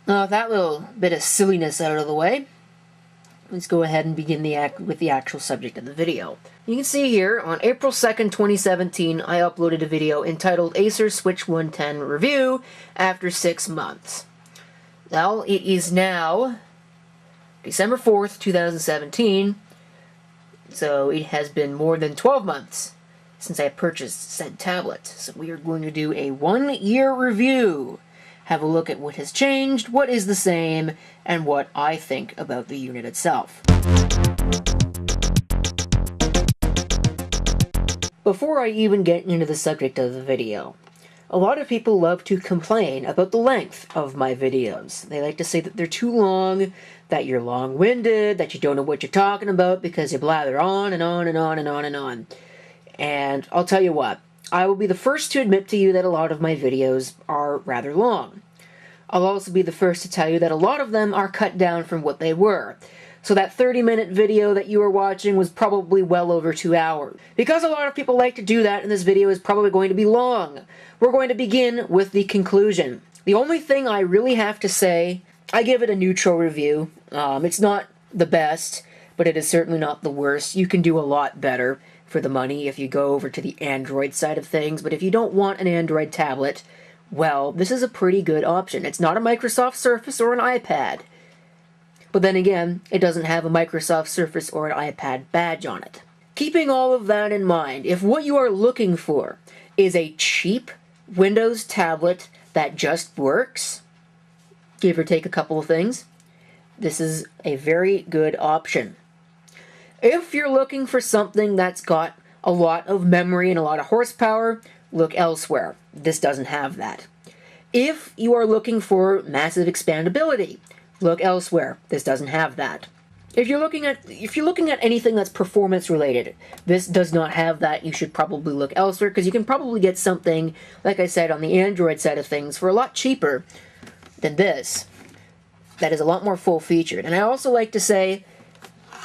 That little bit of silliness out of the way, let's go ahead and begin with the actual subject of the video. You can see here, on April 2nd, 2017, I uploaded a video entitled Acer Switch 110 Review After 6 Months. Well, it is now December 4th, 2017, so it has been more than 12 months since I purchased said tablet. So we are going to do a 1-year review. Have a look at what has changed, what is the same, and what I think about the unit itself. Before I even get into the subject of the video, a lot of people love to complain about the length of my videos. They like to say that they're too long, that you're long-winded, that you don't know what you're talking about because you blather on and on and on and on and on. And I'll tell you what, I will be the first to admit to you that a lot of my videos are rather long. I'll also be the first to tell you that a lot of them are cut down from what they were. So that 30-minute video that you were watching was probably well over 2 hours. Because a lot of people like to do that, and this video is probably going to be long, we're going to begin with the conclusion. The only thing I really have to say, I give it a neutral review. It's not the best, but it is certainly not the worst. You can do a lot better for the money if you go over to the Android side of things, but if you don't want an Android tablet, well, this is a pretty good option. It's not a Microsoft Surface or an iPad. But then again, it doesn't have a Microsoft Surface or an iPad badge on it. Keeping all of that in mind, if what you are looking for is a cheap Windows tablet that just works, give or take a couple of things, this is a very good option. If you're looking for something that's got a lot of memory and a lot of horsepower, look elsewhere. This doesn't have that. If you are looking for massive expandability, look elsewhere. This doesn't have that. If you're looking at anything that's performance related, this does not have that. You should probably look elsewhere because you can probably get something, like I said, on the Android side of things for a lot cheaper than this. That is a lot more full-featured. And I also like to say,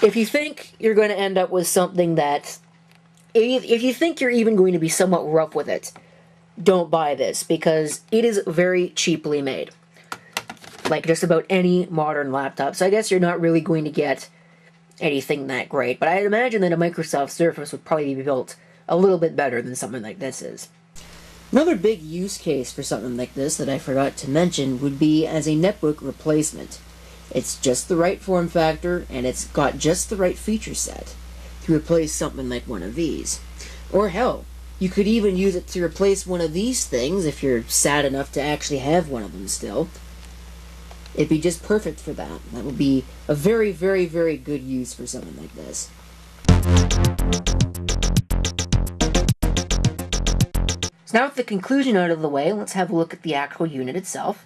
if you think you're going to end up with something that, if you think you're even going to be somewhat rough with it, don't buy this because it is very cheaply made. Like just about any modern laptop. So I guess you're not really going to get anything that great. But I'd imagine that a Microsoft Surface would probably be built a little bit better than something like this is. Another big use case for something like this that I forgot to mention would be as a netbook replacement. It's just the right form factor, and it's got just the right feature set to replace something like one of these. Or hell, you could even use it to replace one of these things if you're sad enough to actually have one of them still. It'd be just perfect for that. That would be a very, very, very good use for something like this. So now with the conclusion out of the way, let's have a look at the actual unit itself.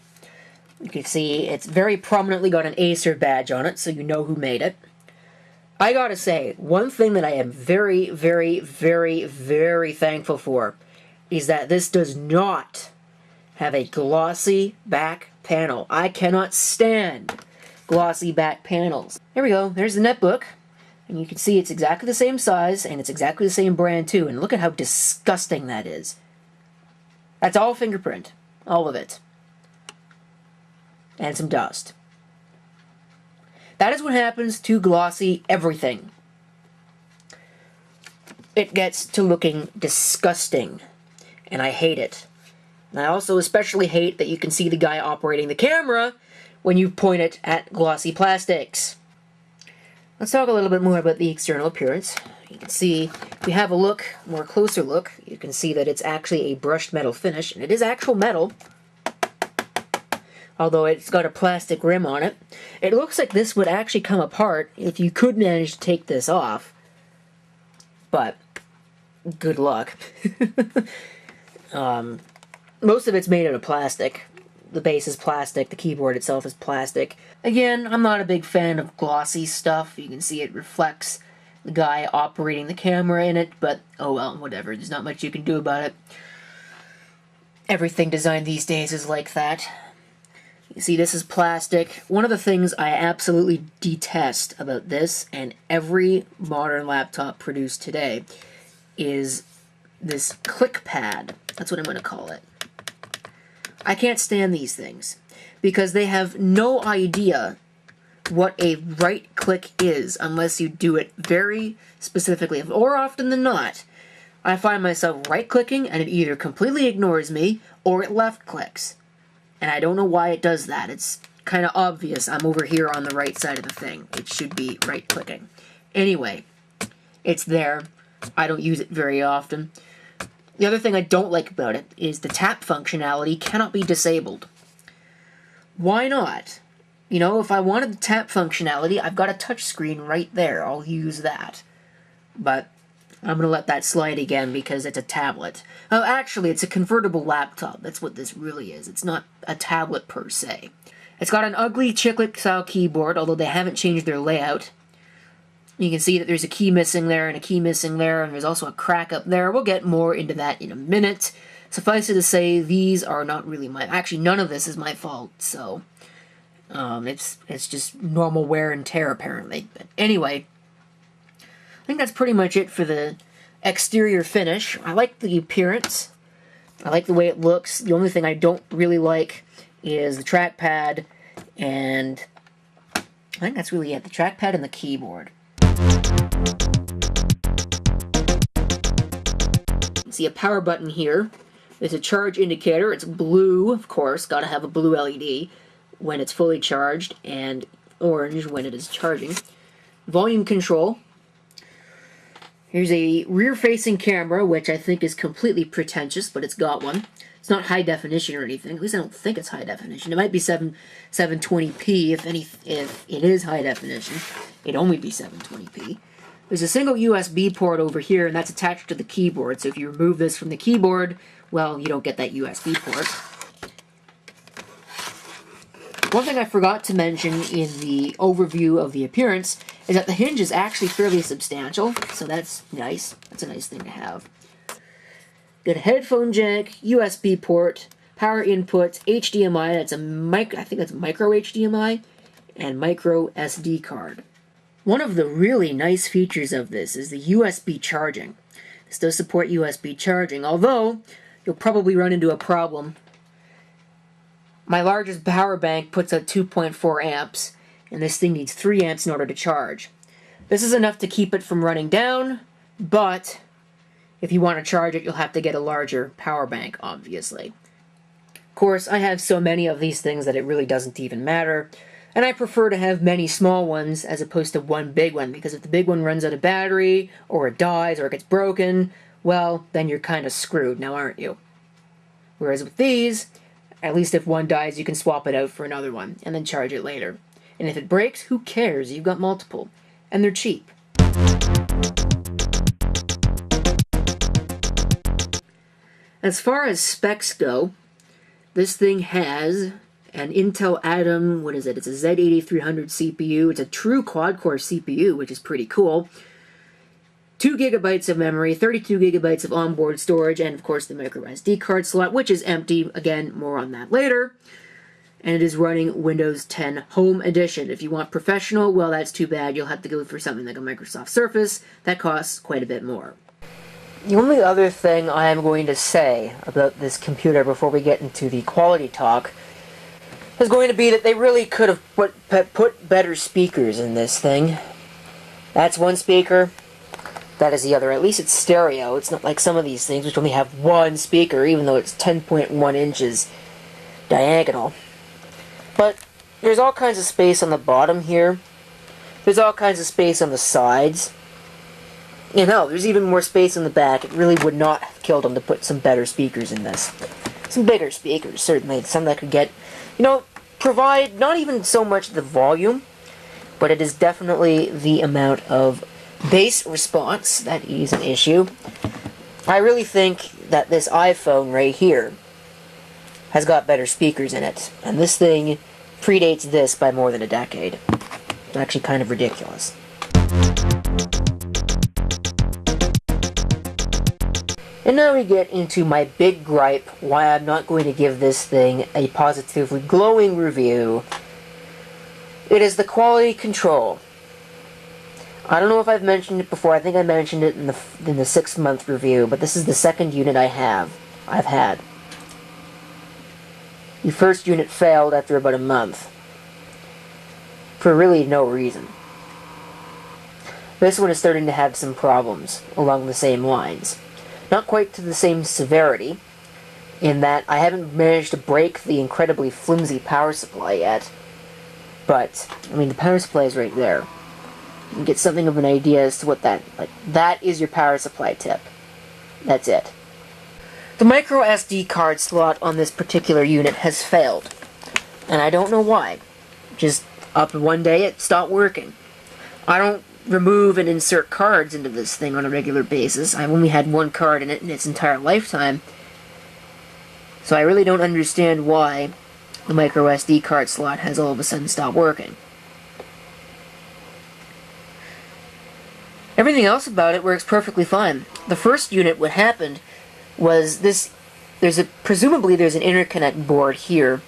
You can see it's very prominently got an Acer badge on it, so you know who made it. I gotta say, one thing that I am very, very, very, very thankful for is that this does not have a glossy back panel. I cannot stand glossy back panels. There we go, there's the netbook. And you can see it's exactly the same size, and it's exactly the same brand too, and look at how disgusting that is. That's all fingerprint. All of it. And some dust. That is what happens to glossy everything. It gets to looking disgusting, and I hate it. And I also especially hate that you can see the guy operating the camera when you point it at glossy plastics. Let's talk a little bit more about the external appearance. You can see, if we have a look, more closer look, you can see that it's actually a brushed metal finish, and it is actual metal, although it's got a plastic rim on it. It looks like this would actually come apart if you could manage to take this off, but good luck. Most of it's made out of plastic. The base is plastic, the keyboard itself is plastic. Again, I'm not a big fan of glossy stuff. You can see it reflects the guy operating the camera in it, but oh well, whatever. There's not much you can do about it. Everything designed these days is like that. You see, this is plastic. One of the things I absolutely detest about this and every modern laptop produced today is this click pad. That's what I'm going to call it. I can't stand these things because they have no idea what a right click is unless you do it very specifically. Or often than not, I find myself right clicking and it either completely ignores me or it left clicks. And I don't know why it does that. It's kind of obvious I'm over here on the right side of the thing. It should be right clicking. Anyway, it's there. I don't use it very often. The other thing I don't like about it is the tap functionality cannot be disabled. Why not? You know, if I wanted the tap functionality, I've got a touch screen right there. I'll use that. But I'm going to let that slide again because it's a tablet. Oh, actually, it's a convertible laptop. That's what this really is. It's not a tablet per se. It's got an ugly chiclet-style keyboard, although they haven't changed their layout. You can see that there's a key missing there and a key missing there, and there's also a crack up there. We'll get more into that in a minute. Suffice it to say, these are not really my... Actually, none of this is my fault, so... It's just normal wear and tear, apparently. But anyway... I think that's pretty much it for the exterior finish. I like the appearance. I like the way it looks. The only thing I don't really like is the trackpad, and I think that's really it. The trackpad and the keyboard. You can see a power button here. There's a charge indicator. It's blue, of course. Got to have a blue LED when it's fully charged, and orange when it is charging. Volume control. Here's a rear-facing camera, which I think is completely pretentious, but it's got one. It's not high definition or anything. At least I don't think it's high definition. It might be 720p if it is high definition. It'd only be 720p. There's a single USB port over here, and that's attached to the keyboard. So if you remove this from the keyboard, well, you don't get that USB port. One thing I forgot to mention in the overview of the appearance is that the hinge is actually fairly substantial, so that's nice. That's a nice thing to have. Got a headphone jack, USB port, power input, HDMI, that's I think that's micro HDMI, and micro SD card. One of the really nice features of this is the USB charging. This does support USB charging, although you'll probably run into a problem. My largest power bank puts out 2.4 amps, and this thing needs 3 amps in order to charge. This is enough to keep it from running down, but if you want to charge it, you'll have to get a larger power bank, obviously. Of course, I have so many of these things that it really doesn't even matter, and I prefer to have many small ones as opposed to one big one, because if the big one runs out of battery, or it dies, or it gets broken, well, then you're kind of screwed, now aren't you? Whereas with these, at least if one dies, you can swap it out for another one, and then charge it later. And if it breaks, who cares? You've got multiple. And they're cheap. As far as specs go, this thing has an Intel Atom, what is it? It's a Z8300 CPU. It's a true quad-core CPU, which is pretty cool. 2 gigabytes of memory, 32 gigabytes of onboard storage, and of course the micro SD card slot, which is empty. Again, more on that later. And it is running Windows 10 Home Edition. If you want professional, well, that's too bad. You'll have to go for something like a Microsoft Surface. That costs quite a bit more. The only other thing I am going to say about this computer before we get into the quality talk is going to be that they really could have put better speakers in this thing. That's one speaker. That is the other. At least it's stereo. It's not like some of these things which only have one speaker, even though it's 10.1 inches diagonal. But there's all kinds of space on the bottom here. There's all kinds of space on the sides. You know, there's even more space in the back. It really would not have killed them to put some better speakers in this. Some bigger speakers, certainly. Some that could get, you know, provide not even so much the volume, but it is definitely the amount of bass response that is an issue. I really think that this iPhone right here has got better speakers in it. And this thing predates this by more than a decade. It's actually kind of ridiculous. And now we get into my big gripe why I'm not going to give this thing a positively glowing review. It is the quality control. I don't know if I've mentioned it before. I think I mentioned it in the 6-month review, but this is the second unit I've had. The first unit failed after about a month, for really no reason. This one is starting to have some problems along the same lines. Not quite to the same severity, in that I haven't managed to break the incredibly flimsy power supply yet. But, I mean, the power supply is right there. You can get something of an idea as to what that is your power supply tip. That's it. The micro SD card slot on this particular unit has failed. And I don't know why. Just up one day it stopped working. I don't remove and insert cards into this thing on a regular basis. I've only had one card in it in its entire lifetime. So I really don't understand why the micro SD card slot has all of a sudden stopped working. Everything else about it works perfectly fine. The first unit, what happened was this, presumably there's an interconnect board here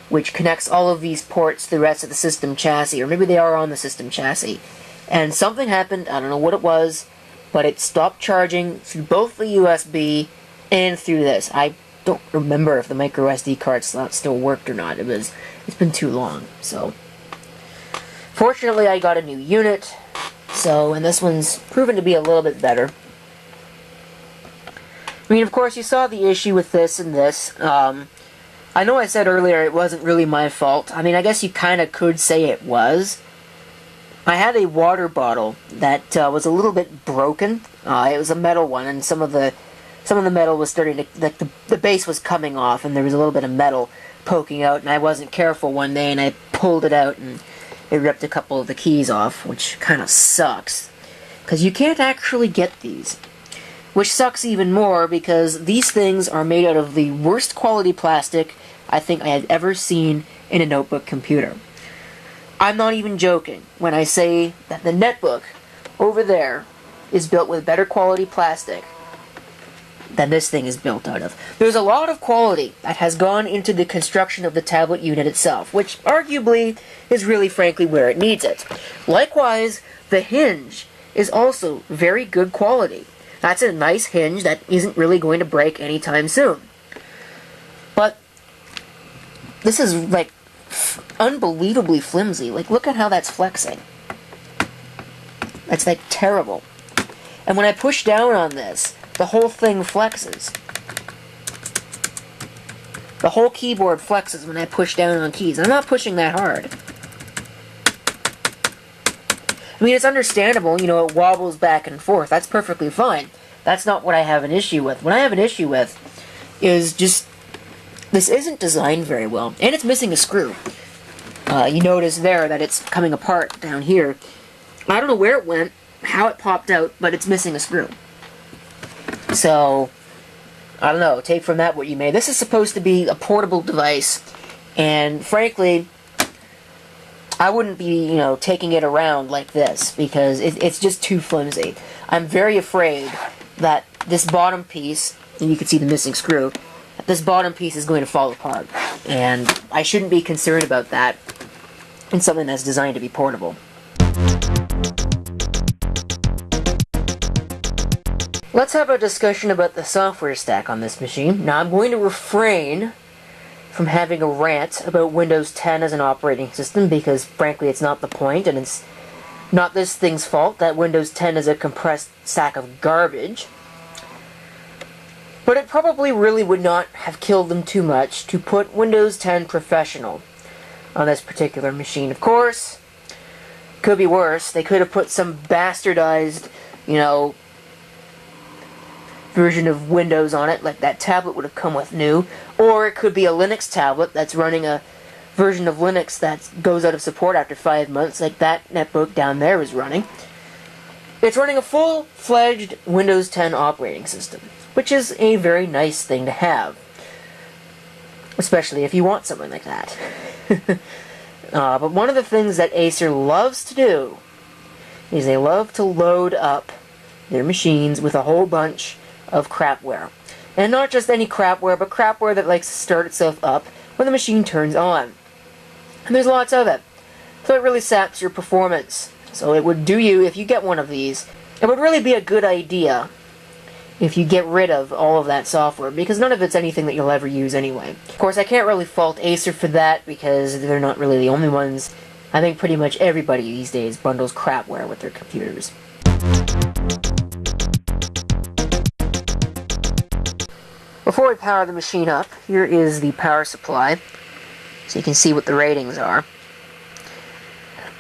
which connects all of these ports to the rest of the system chassis, or maybe they are on the system chassis. And something happened, I don't know what it was, but it stopped charging through both the USB and through this. I don't remember if the micro SD card slot still worked or not. It's been too long. So fortunately I got a new unit, and this one's proven to be a little bit better. I mean, of course, you saw the issue with this and this. I know I said earlier it wasn't really my fault. I mean, I guess you kind of could say it was. I had a water bottle that was a little bit broken. It was a metal one, and some of the metal was starting to, the base was coming off, and there was a little bit of metal poking out, and I wasn't careful one day, and I pulled it out, and it ripped a couple of the keys off, which kind of sucks, because you can't actually get these. Which sucks even more, because these things are made out of the worst quality plastic I think I had ever seen in a notebook computer. I'm not even joking when I say that the netbook over there is built with better quality plastic than this thing is built out of. There's a lot of quality that has gone into the construction of the tablet unit itself, which arguably is really frankly where it needs it. Likewise, the hinge is also very good quality. That's a nice hinge that isn't really going to break anytime soon. But this is like unbelievably flimsy. Like, look at how that's flexing. That's like terrible. And when I push down on this, the whole thing flexes. The whole keyboard flexes when I push down on keys. I'm not pushing that hard. I mean, it's understandable, you know, it wobbles back and forth. That's perfectly fine. That's not what I have an issue with. What I have an issue with is just, this isn't designed very well. And it's missing a screw. You notice there that it's coming apart down here. I don't know where it went, how it popped out, but it's missing a screw. So, I don't know, take from that what you may. This is supposed to be a portable device, and frankly, I wouldn't be, you know, taking it around like this, because it's just too flimsy. I'm very afraid that this bottom piece, and you can see the missing screw, this bottom piece is going to fall apart. And I shouldn't be concerned about that in something that's designed to be portable. Let's have a discussion about the software stack on this machine. Now, I'm going to refrain from having a rant about Windows 10 as an operating system, because frankly it's not the point, and it's not this thing's fault that Windows 10 is a compressed sack of garbage. But it probably really would not have killed them too much to put Windows 10 Professional on this particular machine. Of course, could be worse. They could have put some bastardized, you know, version of Windows on it, like that tablet would have come with new. Or it could be a Linux tablet that's running a version of Linux that goes out of support after 5 months, like that netbook down there is running. It's running a full-fledged Windows 10 operating system, which is a very nice thing to have, especially if you want something like that. But one of the things that Acer loves to do is they love to load up their machines with a whole bunch of crapware. And not just any crapware, but crapware that likes to start itself up when the machine turns on. And there's lots of it. So it really saps your performance. So it would do you, if you get one of these, it would really be a good idea if you get rid of all of that software, because none of it's anything that you'll ever use anyway. Of course, I can't really fault Acer for that, because they're not really the only ones. I think pretty much everybody these days bundles crapware with their computers. Before we power the machine up, here is the power supply, so you can see what the ratings are.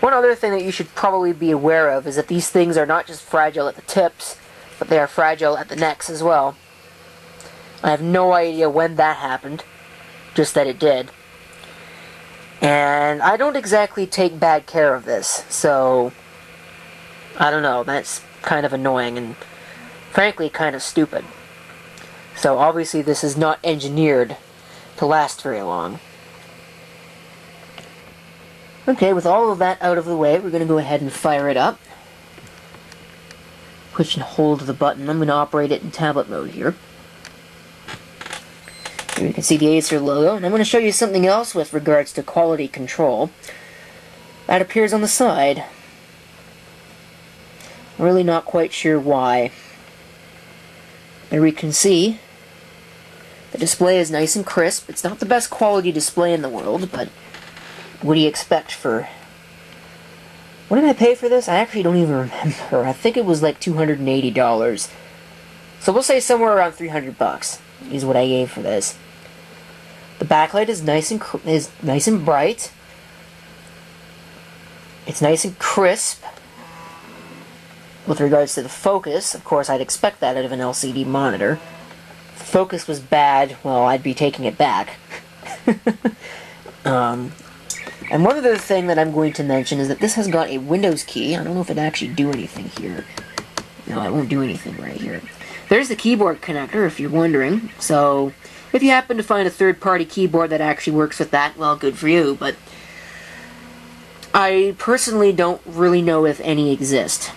One other thing that you should probably be aware of is that these things are not just fragile at the tips, but they are fragile at the necks as well. I have no idea when that happened, just that it did. And I don't exactly take bad care of this, so I don't know, that's kind of annoying and frankly kind of stupid. So obviously this is not engineered to last very long. Okay, with all of that out of the way, we're going to go ahead and fire it up. Push and hold the button. I'm going to operate it in tablet mode here. Here you can see the Acer logo, and I'm going to show you something else with regards to quality control. That appears on the side. I'm really not quite sure why. There we can see the display is nice and crisp. It's not the best quality display in the world, but what do you expect for... What did I pay for this? I actually don't even remember. I think it was like $280. So we'll say somewhere around $300 is what I gave for this. The backlight is nice and bright. It's nice and crisp. With regards to the focus, of course, I'd expect that out of an LCD monitor. If the focus was bad, well, I'd be taking it back. And one other thing that I'm going to mention is that this has got a Windows key. I don't know if it actually do anything here. No, it won't do anything right here. There's the keyboard connector, if you're wondering. So, if you happen to find a third-party keyboard that actually works with that, well, good for you. But I personally don't really know if any exist.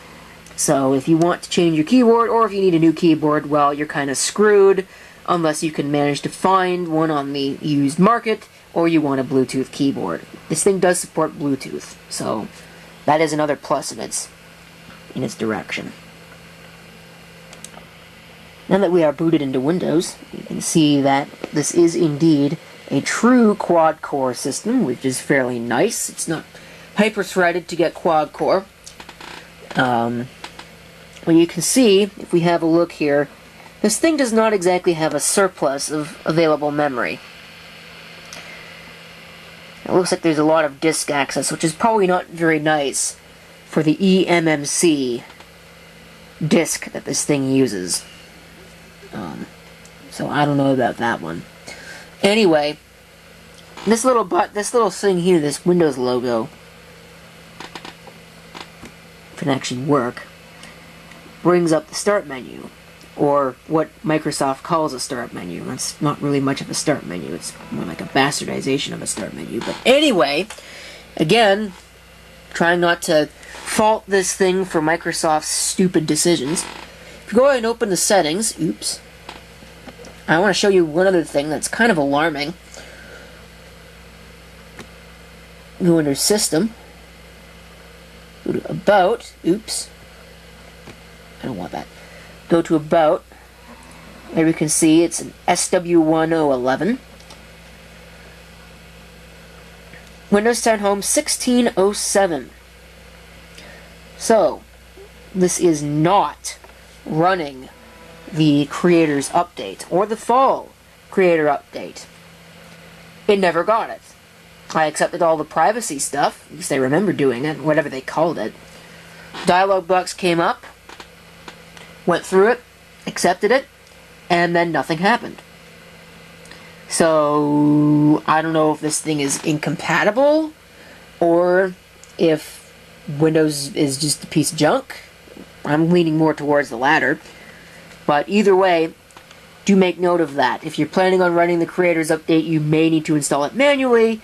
So, if you want to change your keyboard, or if you need a new keyboard, well, you're kind of screwed, unless you can manage to find one on the used market, or you want a Bluetooth keyboard. This thing does support Bluetooth, so that is another plus in its direction. Now that we are booted into Windows, you can see that this is indeed a true quad-core system, which is fairly nice. It's not hyper-threaded to get quad-core. Well, you can see, if we have a look here, this thing does not exactly have a surplus of available memory. It looks like there's a lot of disk access, which is probably not very nice for the eMMC disk that this thing uses. So I don't know about that one. Anyway, this little thing here, this Windows logo, if it actually work, brings up the start menu, or what Microsoft calls a start menu. It's not really much of a start menu, it's more like a bastardization of a start menu. But anyway, again, trying not to fault this thing for Microsoft's stupid decisions. If you go ahead and open the settings, oops, I want to show you one other thing that's kind of alarming. Go under System, go to About, oops, I don't want that. Go to About. There you can see it's an SW1011. Windows 10 Home 1607. So, this is not running the Creators Update, or the Fall Creator Update. It never got it. I accepted all the privacy stuff, at least I remember doing it, whatever they called it. Dialog box came up, went through it, accepted it, and then nothing happened. So, I don't know if this thing is incompatible, or if Windows is just a piece of junk. I'm leaning more towards the latter. But either way, do make note of that. If you're planning on running the Creators Update, you may need to install it manually.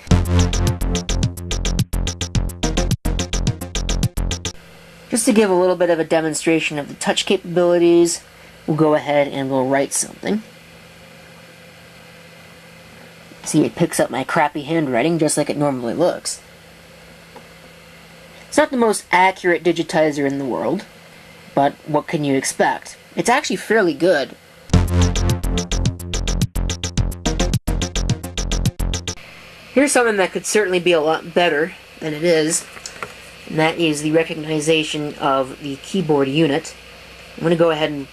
Just to give a little bit of a demonstration of the touch capabilities, we'll go ahead and we'll write something. See, it picks up my crappy handwriting just like it normally looks. It's not the most accurate digitizer in the world, but what can you expect? It's actually fairly good. Here's something that could certainly be a lot better than it is, and that is the recognition of the keyboard unit. I'm going to go ahead and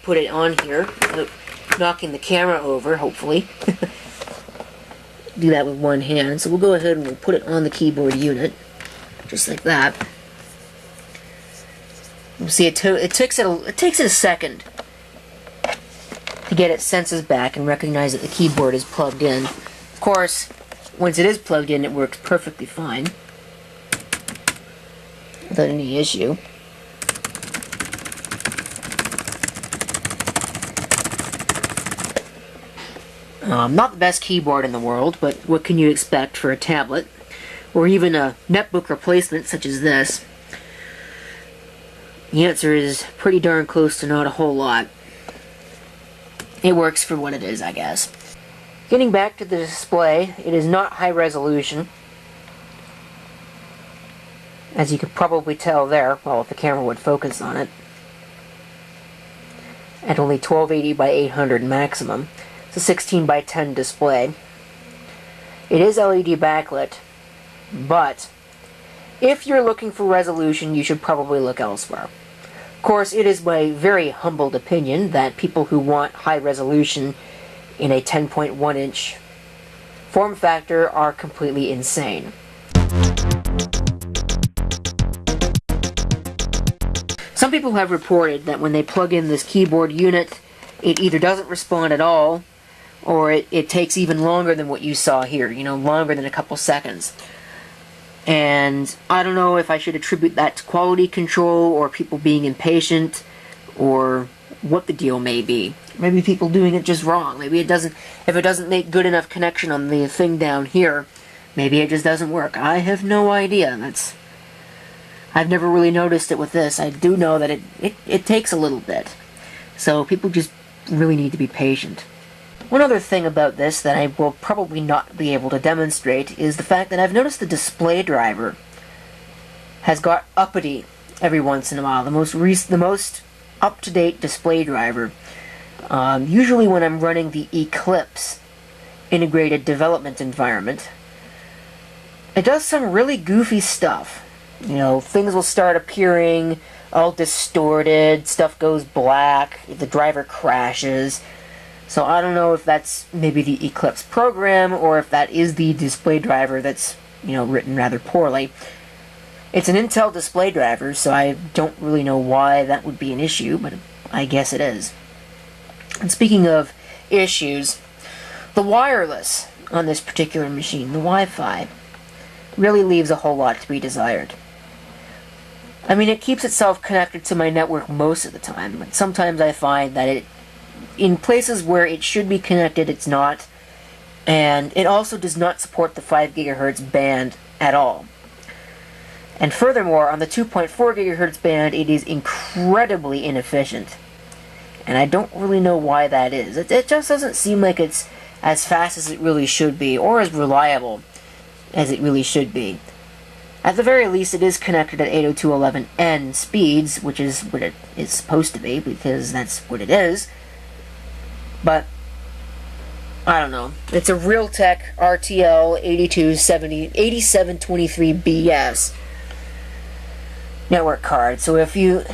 put it on here without knocking the camera over, hopefully. Do that with one hand. So we'll go ahead and we'll put it on the keyboard unit, just like that. You'll see it takes it a second to get its senses back and recognize that the keyboard is plugged in. Of course, once it is plugged in, it works perfectly fine without any issue. Not the best keyboard in the world, but what can you expect for a tablet? Or even a netbook replacement such as this? The answer is pretty darn close to not a whole lot. It works for what it is, I guess. Getting back to the display, it is not high resolution. As you could probably tell there, well, if the camera would focus on it. At only 1280 by 800 maximum. It's a 16 by 10 display. It is LED backlit, but if you're looking for resolution, you should probably look elsewhere. Of course, it is my very humbled opinion that people who want high resolution in a 10.1 inch form factor are completely insane. Some people have reported that when they plug in this keyboard unit, it either doesn't respond at all, or it takes even longer than what you saw here, longer than a couple seconds. And I don't know if I should attribute that to quality control, or people being impatient, or what the deal may be. Maybe people doing it just wrong. Maybe if it doesn't make good enough connection on the thing down here, maybe it just doesn't work. I have no idea. I've never really noticed it with this. I do know that it takes a little bit. So people just really need to be patient. One other thing about this that I will probably not be able to demonstrate is the fact that I've noticed the display driver has got uppity every once in a while. The most up-to-date display driver. Usually when I'm running the Eclipse integrated development environment, it does some really goofy stuff. Things will start appearing all distorted, stuff goes black, the driver crashes. So I don't know if that's maybe the Eclipse program, or if that is the display driver that's, written rather poorly. It's an Intel display driver, so I don't really know why that would be an issue, but I guess it is. And speaking of issues, the wireless on this particular machine, the Wi-Fi, really leaves a whole lot to be desired. I mean, it keeps itself connected to my network most of the time, but sometimes I find that in places where it should be connected, it's not, and it also does not support the 5 GHz band at all. And furthermore, on the 2.4 GHz band, it is incredibly inefficient. And I don't really know why that is. It just doesn't seem like it's as fast as it really should be, or as reliable as it really should be. At the very least, it is connected at 802.11n speeds, which is what it is supposed to be, because that's what it is. But I don't know. It's a Realtek RTL 8723BS network card. So if you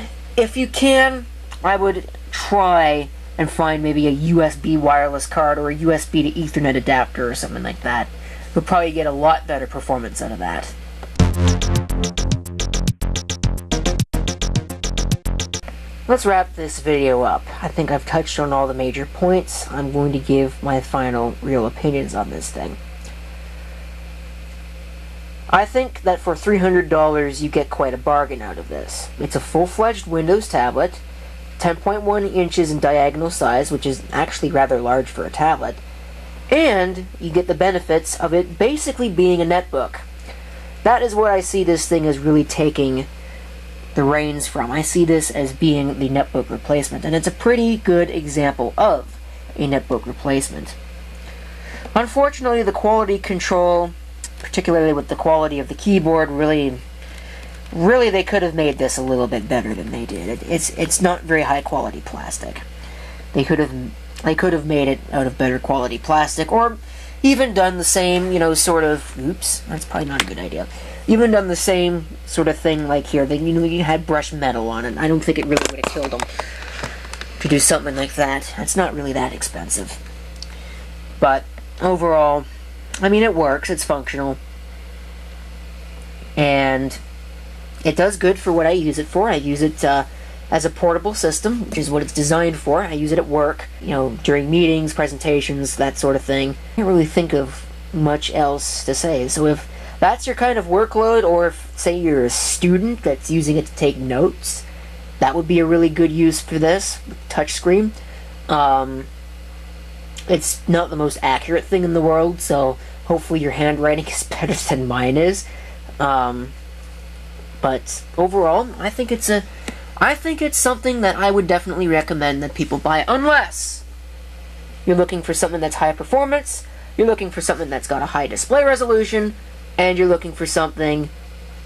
can, I would try and find maybe a USB wireless card or a USB to Ethernet adapter or something like that. You'll probably get a lot better performance out of that. Let's wrap this video up. I think I've touched on all the major points. I'm going to give my final real opinions on this thing. I think that for $300 you get quite a bargain out of this. It's a full-fledged Windows tablet, 10.1 inches in diagonal size, which is actually rather large for a tablet, and you get the benefits of it basically being a netbook. That is what I see this thing as really taking the reins from. I see this as being the netbook replacement, and it's a pretty good example of a netbook replacement. Unfortunately, the quality control, particularly with the quality of the keyboard, really Really, they could have made this a little bit better than they did. It's not very high quality plastic. They could have made it out of better quality plastic, or even done the same, you know, sort of. Oops, that's probably not a good idea. Even done the same sort of thing like here. They, you know, you had brushed metal on it. I don't think it really would have killed them to do something like that. It's not really that expensive. But overall, I mean, it works. It's functional, and it does good for what I use it for. I use it as a portable system, which is what it's designed for. I use it at work, you know, during meetings, presentations, that sort of thing. I can't really think of much else to say. So if that's your kind of workload, or if, say, you're a student that's using it to take notes, that would be a really good use for this touchscreen. It's not the most accurate thing in the world, so hopefully your handwriting is better than mine is. But overall, I think it's something that I would definitely recommend that people buy, unless you're looking for something that's high performance, you're looking for something that's got a high display resolution, and you're looking for something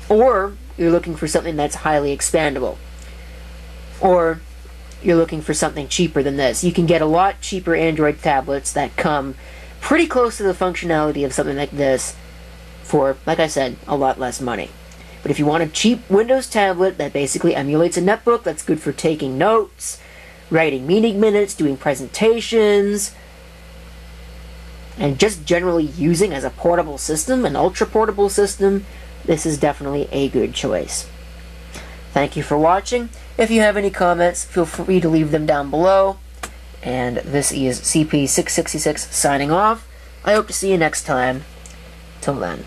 that's highly expandable. Or you're looking for something cheaper than this. You can get a lot cheaper Android tablets that come pretty close to the functionality of something like this for, like I said, a lot less money. But if you want a cheap Windows tablet that basically emulates a netbook, that's good for taking notes, writing meeting minutes, doing presentations, and just generally using as a portable system, an ultra-portable system, this is definitely a good choice. Thank you for watching. If you have any comments, feel free to leave them down below. And this is CP666 signing off. I hope to see you next time. Till then.